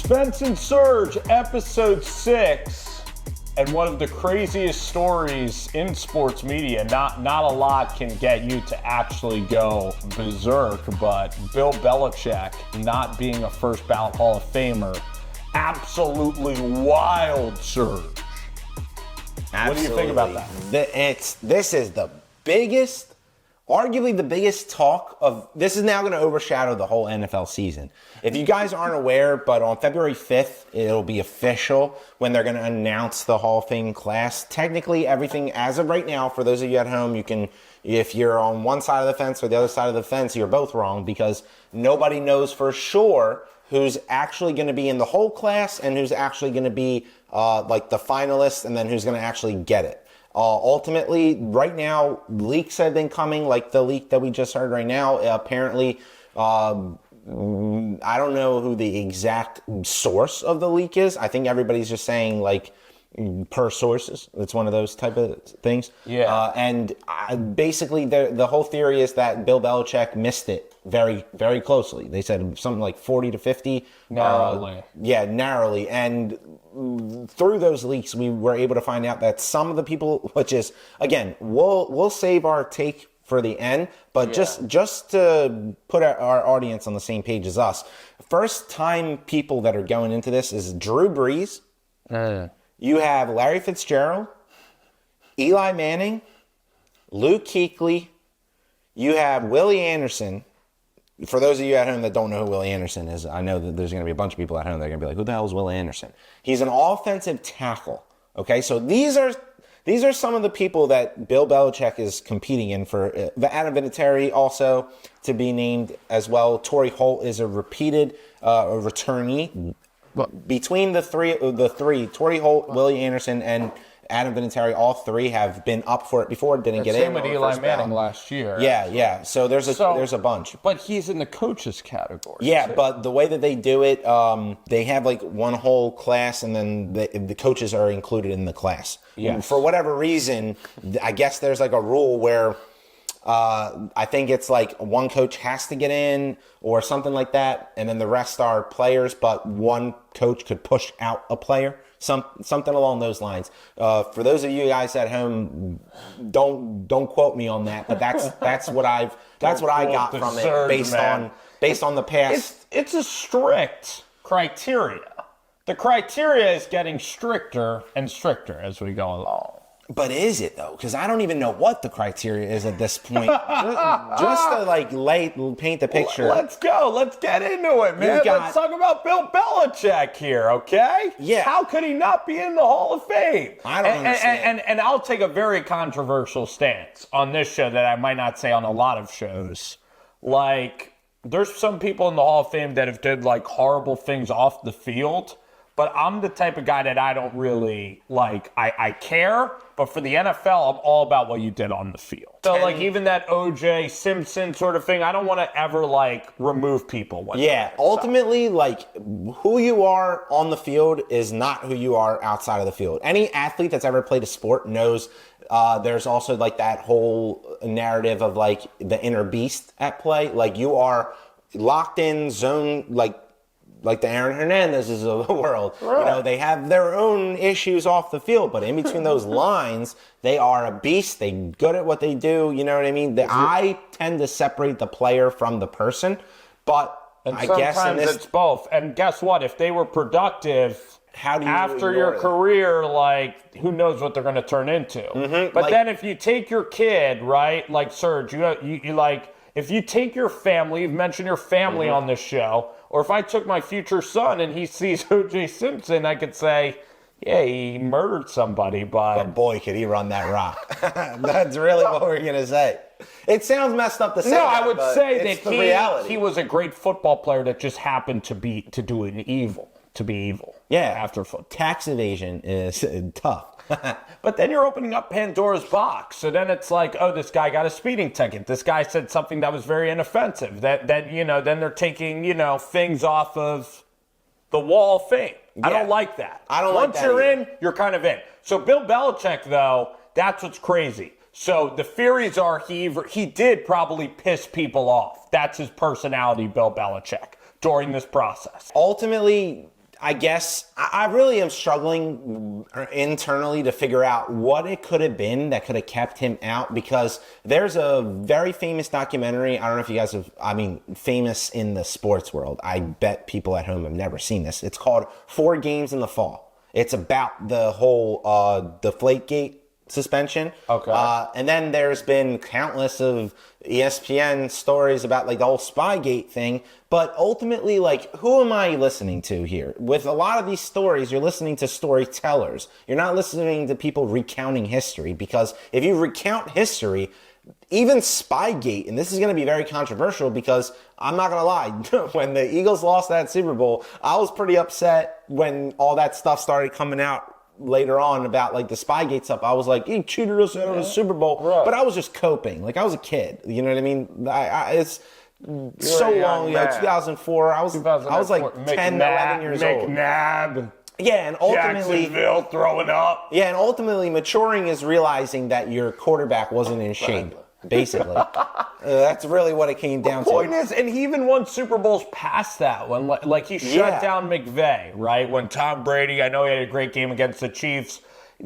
Spence and Serge, episode 6, and one of the craziest stories in sports media. Not a lot can get you to actually go berserk, but Bill Belichick not being a first ballot Hall of Famer, absolutely wild, Serge. Absolutely. What do you think about that? This is the biggest, arguably the biggest talk of, this is now going to overshadow the whole NFL season. If you guys aren't aware, but on February 5th, it'll be official when they're going to announce the Hall of Fame class. Technically, everything as of right now, for those of you at home, you can, if you're on one side of the fence or the other side of the fence, you're both wrong because nobody knows for sure who's actually going to be in the whole class and who's actually going to be like the finalists and then who's going to actually get it. Ultimately, right now, leaks have been coming, like the leak that we just heard right now. Apparently, I don't know who the exact source of the leak is. I think everybody's just saying, like, per sources. It's one of those type of things. Yeah. Basically, the whole theory is that Bill Belichick missed it very, very closely. They said something like 40 to 50. Narrowly. Narrowly. And through those leaks, we were able to find out that some of the people, which is, again, we'll save our take for the end, but just to put our audience on the same page as us, first time people that are going into this is Drew Brees. You have Larry Fitzgerald, Eli Manning, Luke Kuechly. You have Willie Anderson. For those of you at home that don't know who Willie Anderson is, I know that there's going to be a bunch of people at home that are going to be like, who the hell is Willie Anderson? He's an offensive tackle. Okay, so these are some of the people that Bill Belichick is competing in for. Adam Vinatieri also to be named as well. Torrey Holt is a repeated returnee. Between the three, Torrey Holt, Willie Anderson, and Adam Vinatieri, all three have been up for it before, didn't get in. Same with Eli Manning last year. Yeah. So there's a bunch. But he's in the coaches category. Yeah, but the way that they do it, they have like one whole class, and then the coaches are included in the class. Yeah. For whatever reason, I guess there's like a rule where I think it's like one coach has to get in or something like that, and then the rest are players, but one coach could push out a player. Something along those lines. For those of you guys at home, don't quote me on that, but that's what I got from it based on the past. It's a strict criteria. The criteria is getting stricter and stricter as we go along. But is it though? Because I don't even know what the criteria is at this point. just to like paint the picture. Let's go. Let's get into it, man. Let's talk about Bill Belichick here, okay? Yeah. How could he not be in the Hall of Fame? I don't understand. And I'll take a very controversial stance on this show that I might not say on a lot of shows. Like, there's some people in the Hall of Fame that have did like horrible things off the field. But I'm the type of guy that I don't really, like, I care, but for the NFL, I'm all about what you did on the field. So, like, even that O.J. Simpson sort of thing, I don't want to ever, like, remove people. Ultimately, like, who you are on the field is not who you are outside of the field. Any athlete that's ever played a sport knows there's also, like, that whole narrative of, like, the inner beast at play. Like, you are locked in, zone, like the Aaron Hernandezes of the world. Right. You know, they have their own issues off the field, but in between those lines, they are a beast. They're good at what they do. You know what I mean? I tend to separate the player from the person, but I guess it's both. And guess what? If they were productive after your career, like, who knows what they're going to turn into. Mm-hmm. But then if you take your kid, right, like Serge, you like, if you take your family, you've mentioned your family on this show, or if I took my future son and he sees O.J. Simpson, I could say, yeah, he murdered somebody, but boy, could he run that rock. That's really what we're going to say. It sounds messed up to say I would say that he was a great football player that just happened to be evil. Yeah. After football. Tax evasion is tough. But then you're opening up Pandora's box. So then it's like, oh, this guy got a speeding ticket. This guy said something that was very inoffensive. Then they're taking, things off of the wall of fame. Yeah. I don't like that. Once you're in, you're kind of in. So Bill Belichick, though, that's what's crazy. So the theories are he did probably piss people off. That's his personality, Bill Belichick, during this process. Ultimately, I guess I really am struggling internally to figure out what it could have been that could have kept him out, because there's a very famous documentary. I don't know if you guys have, famous in the sports world. I bet people at home have never seen this. It's called 4 Games in the Fall. It's about the whole Deflategate suspension. Okay. And then there's been countless of ESPN stories about like the whole Spygate thing. But ultimately, like, who am I listening to here? With a lot of these stories, you're listening to storytellers. You're not listening to people recounting history, because if you recount history, even Spygate, and this is going to be very controversial because I'm not going to lie, when the Eagles lost that Super Bowl, I was pretty upset when all that stuff started coming out later on about like the Spygate stuff. I was like, he cheated us out of the Super Bowl. Right. But I was just coping. Like, I was a kid. You know what I mean? It's so long ago, 2004. I was like 10, 11 years old. McNabb. Yeah, and ultimately, Jacksonville throwing up. Yeah, and ultimately, maturing is realizing that your quarterback wasn't in shape. Basically, that's really what it came down to. The point is, and he even won Super Bowls past that one. Like he shut down McVay, right? When Tom Brady, I know he had a great game against the Chiefs.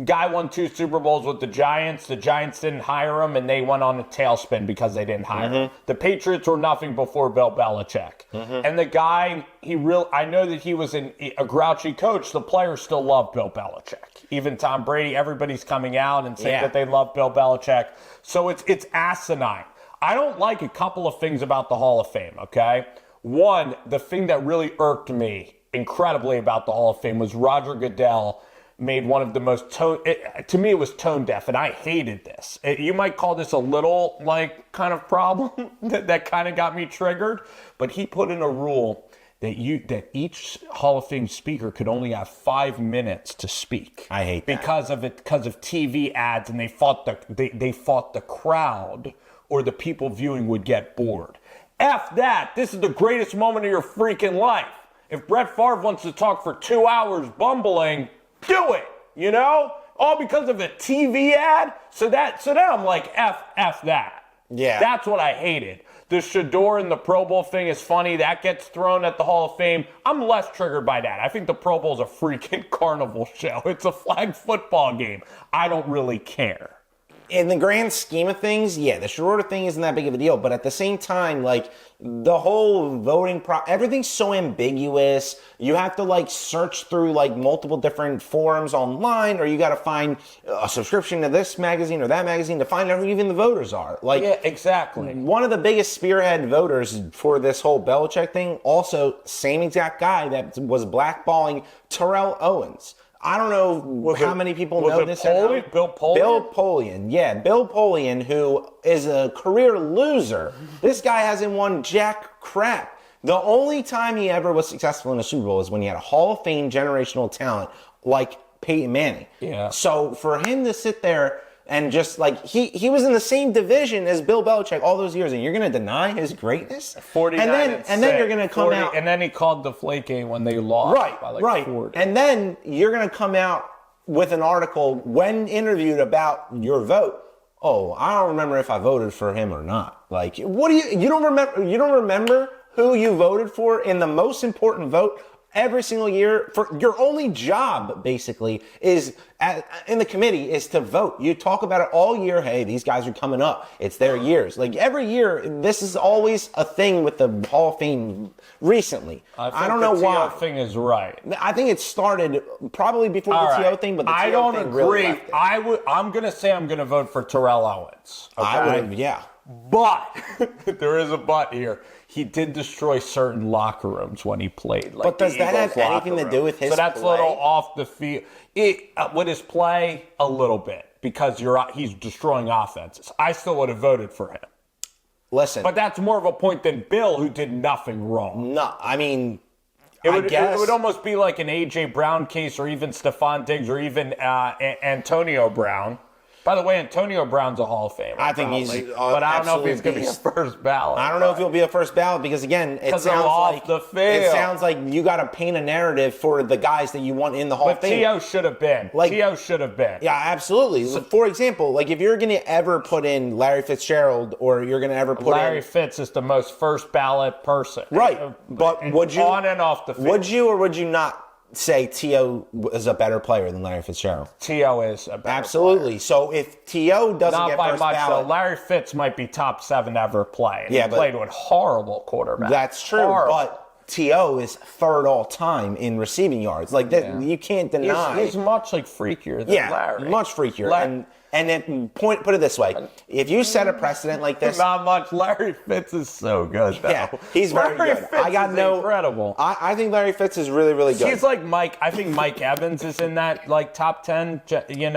Guy won 2 Super Bowls with the Giants. The Giants didn't hire him, and they went on a tailspin because they didn't hire him. The Patriots were nothing before Bill Belichick. And the guy, I know that he was a grouchy coach. The players still love Bill Belichick. Even Tom Brady, everybody's coming out and saying that they love Bill Belichick. So it's asinine. I don't like a couple of things about the Hall of Fame, okay? One, the thing that really irked me incredibly about the Hall of Fame was Roger Goodell made one of the most to me it was tone deaf, and I hated this. You might call this a little like kind of problem that kind of got me triggered, but he put in a rule that each Hall of Fame speaker could only have 5 minutes to speak. I hate that. because of TV ads, and they fought the crowd, or the people viewing would get bored. F that. This is the greatest moment of your freaking life. If Brett Favre wants to talk for 2 hours bumbling, do it, you know? All because of a TV ad? So then I'm like, F that. Yeah. That's what I hated. The Shador and the Pro Bowl thing is funny. That gets thrown at the Hall of Fame. I'm less triggered by that. I think the Pro Bowl is a freaking carnival show. It's a flag football game. I don't really care. In the grand scheme of things, the Shador thing isn't that big of a deal. But at the same time, like, the whole voting everything's so ambiguous. You have to like search through like multiple different forums online, or you got to find a subscription to this magazine or that magazine to find out who even the voters are. Like, yeah, exactly. One of the biggest spearhead voters for this whole Belichick thing, also same exact guy that was blackballing Terrell Owens. I don't know how many people know this. Bill Polian? Bill Polian, yeah. Bill Polian, who is a career loser. This guy hasn't won jack crap. The only time he ever was successful in a Super Bowl is when he had a Hall of Fame generational talent like Peyton Manning. Yeah. So for him to sit there and just like, he was in the same division as Bill Belichick all those years, and you're going to deny his greatness? 49 and then you're going to come out. And then he called Deflategate when they lost by like 40. And then you're going to come out with an article when interviewed about your vote. Oh, I don't remember if I voted for him or not. Like, what do you don't remember who you voted for in the most important vote every single year? For your only job, basically, is in the committee is to vote. You talk about it all year. Hey, these guys are coming up. It's their years. Like, every year, this is always a thing with the Hall of Fame recently. I don't know why. The TO thing is right. I think it started probably before the TO thing, but the I TO don't thing agree. really left it. I'm going to say I'm going to vote for Terrell Owens. Okay? I would, yeah. But there is a but here. He did destroy certain locker rooms when he played. Like, but does that have anything to do with his play? So that's a little off the field. With his play, a little bit, because he's destroying offenses. I still would have voted for him. Listen. But that's more of a point than Bill, who did nothing wrong. No, I mean, it would almost be like an A.J. Brown case, or even Stephon Diggs, or even Antonio Brown. By the way, Antonio Brown's a Hall of Famer. I think he's but I don't know if he's going to be a first ballot. I don't know if he'll be a first ballot because, again, it sounds like you got to paint a narrative for the guys that you want in the Hall of Fame. T.O. should have been. T.O. should have been. Yeah, absolutely. So, for example, like if you're going to ever put in Larry Fitzgerald, or you're going to ever put Larry Fitz is the most first ballot person. Right. But would you on and off the field. Would you or would you not say T.O. is a better player than Larry Fitzgerald. T.O. is a better Absolutely. player. So if T.O. doesn't Not get by first much, ballot, though. Larry Fitz might be top 7 ever play. And Yeah, he but- played with horrible quarterbacks. that's true. Horrible. But T.O. is third all time in receiving yards. Like that, you can't deny. He's much like freakier than Larry. much freakier. And then put it this way: if you set a precedent like this, Not much. Larry Fitz is so good, though. yeah, he's very Larry good. Fitz I got is no incredible. I think Larry Fitz is really, really good. He's like Mike. I think Mike Evans is in that like top 10.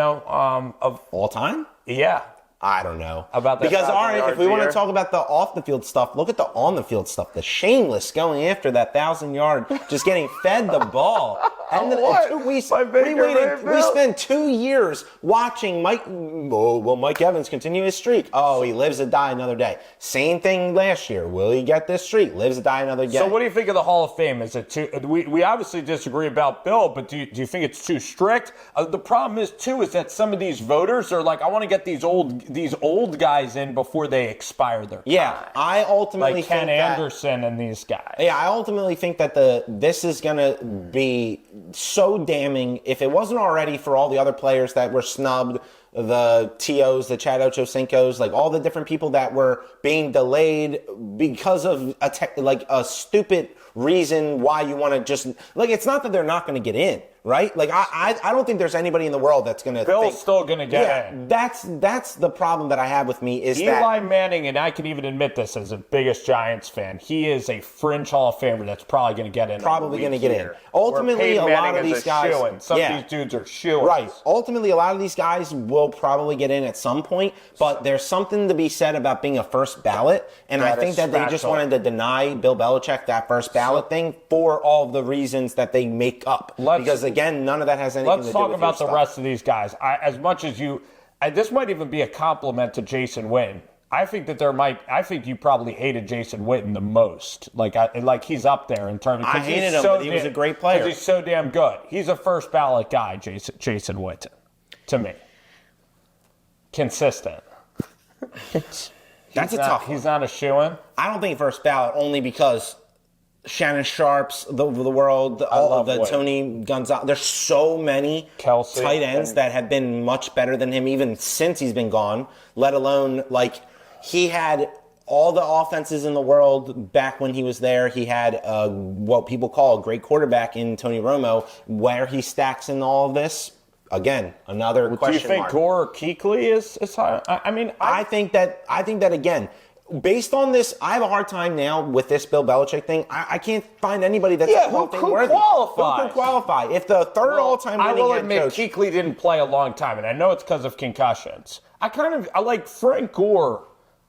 Of all time. yeah. I don't know About that because all 1,000 right, if we yards want a to year? talk about the off the field stuff, look at the on the field stuff. The shameless going after that 1,000-yard, just getting fed the ball. And then What? we My Baker waited. We Mayfield? spent 2 years watching Mike. Oh, will Mike Evans continue his streak? Oh, he lives to die another day. Same thing last year. Will he get this streak? Lives to die another day. So what do you think of the Hall of Fame? Is it too? We obviously disagree about Bill, but do you think it's too strict? The problem is too is that some of these voters are like, I want to get these old guys in before they expire their time. I ultimately Like Ken think that, Anderson and these guys. Yeah, I ultimately think that this is gonna be so damning if it wasn't already for all the other players that were snubbed, the TOs, the Chad Ochocinco's, like all the different people that were being delayed because of a stupid reason why you want to just like it's not that they're not going to get in, right? Like I don't think there's anybody in the world that's going to. Bill's still going to get in. That's the problem that I have with me is Eli Manning, and I can even admit this as the biggest Giants fan, he is a fringe Hall of Famer that's probably going to get in. Probably going to get in. Where Ultimately, Peyton a lot Manning of is these a guys, shoo-in. Some of these dudes are shoo-ins. Right. Ultimately, a lot of these guys will probably get in at some point, but there's something to be said about being a first ballot, and That I think is that they just special. wanted to deny Bill Belichick that first ballot thing for all of the reasons that they make up. Because again, none of that has anything to do Let's with talk your about the stuff. rest of these guys. As much as this might even be a compliment to Jason Witten. I think that I think you probably hated Jason Witten the most. Like he's up there in terms of. I hated him, but he was a great player. Because he's so damn good. He's a first ballot guy, Jason Witten, to me. Consistent. That's a tough one. He's not a shoo-in. I don't think first ballot only because Shannon Sharps, the world, all of the Witten. Tony Gonzalez. There's so many Kelsey. tight ends that have been much better than him even since he's been gone, let alone like he had all the offenses in the world back when he was there. He had what people call a great quarterback in Tony Romo. Where he stacks in all of this, again, another question Do you think mark. Gore or Kuechly is high? I think that again, based on this, I have a hard time now with this Bill Belichick thing. I can't find anybody that's who qualifies? Who can qualify? If the third all-time I winning will head admit coach, Kuechly didn't play a long time, and I know it's because of concussions. I like Frank Gore.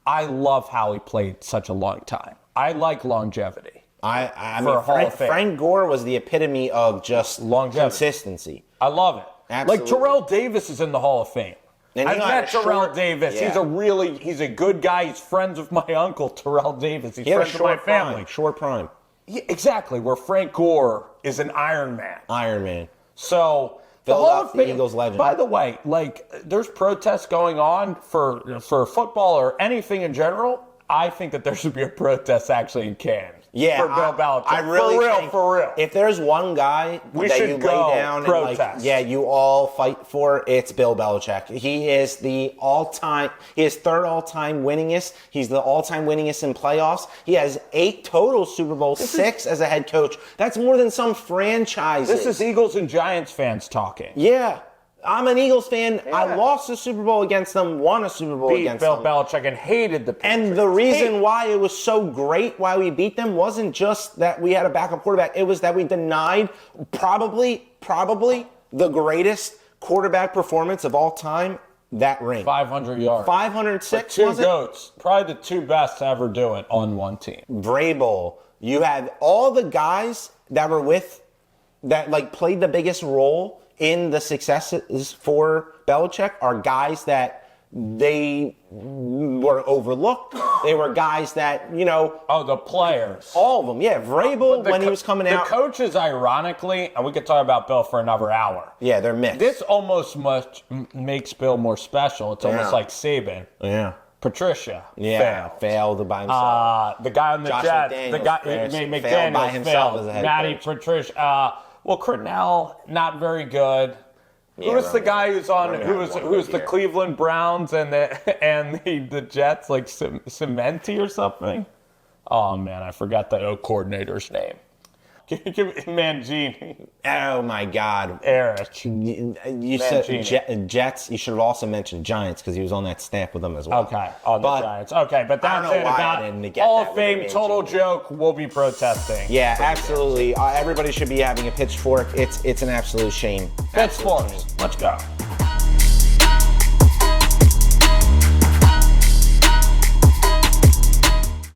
I love how he played such a long time. I like longevity. I for a mean, Hall of Fame. Frank Gore was the epitome of just Longevity. consistency. I love it. Absolutely. Like Terrell Davis is in the Hall of Fame. And he I've got met a Terrell short- Davis. yeah. He's a good guy. He's friends with my uncle, Terrell Davis. He's He had a friends with my short family. prime. Short prime. Yeah, exactly, where Frank Gore is an Iron Man. Iron Man. So the Hall of Philadelphia Fame, Eagles legend. by the way, like there's protests going on for football or anything in general. I think that there should be a protest actually in Canton. Yeah, for Bill Belichick. I really think for real. If there's one guy We that should you go lay down protest. and like, yeah, you all fight for, it's Bill Belichick. He is the all-time. He is third all-time winningest. He's the all-time winningest in playoffs. He has 8 total Super Bowls, 6 as a head coach. That's more than some franchises. This is Eagles and Giants fans talking. Yeah. I'm an Eagles fan. Yeah. I lost a Super Bowl against them, won a Super Bowl Beat against Bill them. Belichick and hated the Patriots. And the reason why it was so great, why we beat them, wasn't just that we had a backup quarterback. It was that we denied probably the greatest quarterback performance of all time, that ring. 500 yards. 506, Two was it? GOATs. Probably the two best to ever do it on one team. Vrabel. You had all the guys that were that like played the biggest role in the successes for Belichick are guys that they were overlooked. They were guys that, Oh, the players. all of them. Yeah, Vrabel, when he was coming out. The coaches, ironically, and we could talk about Bill for another hour. Yeah, they're mixed. This almost makes Bill more special. It's almost like Saban. Yeah. Patricia. Yeah, failed by himself. The guy on the Josh Jets. McDaniels The guy failed McDaniels by himself as a head Matty coach. Patricia. Well, Cornell, not very good. Who was the guy who's on? Who was the Cleveland Browns and the Jets? Like Cementi or something? Oh man, I forgot the O coordinator's name. Mangini. Oh my God, Eric. You said Jets. You should have also mentioned Giants because he was on that staff with them as well. Okay, on the Giants. Okay, but that's it. About Hall of Fame total joke. We'll be protesting. Yeah, absolutely. Everybody should be having a pitchfork. It's an absolute shame. Pitchforks. Let's go.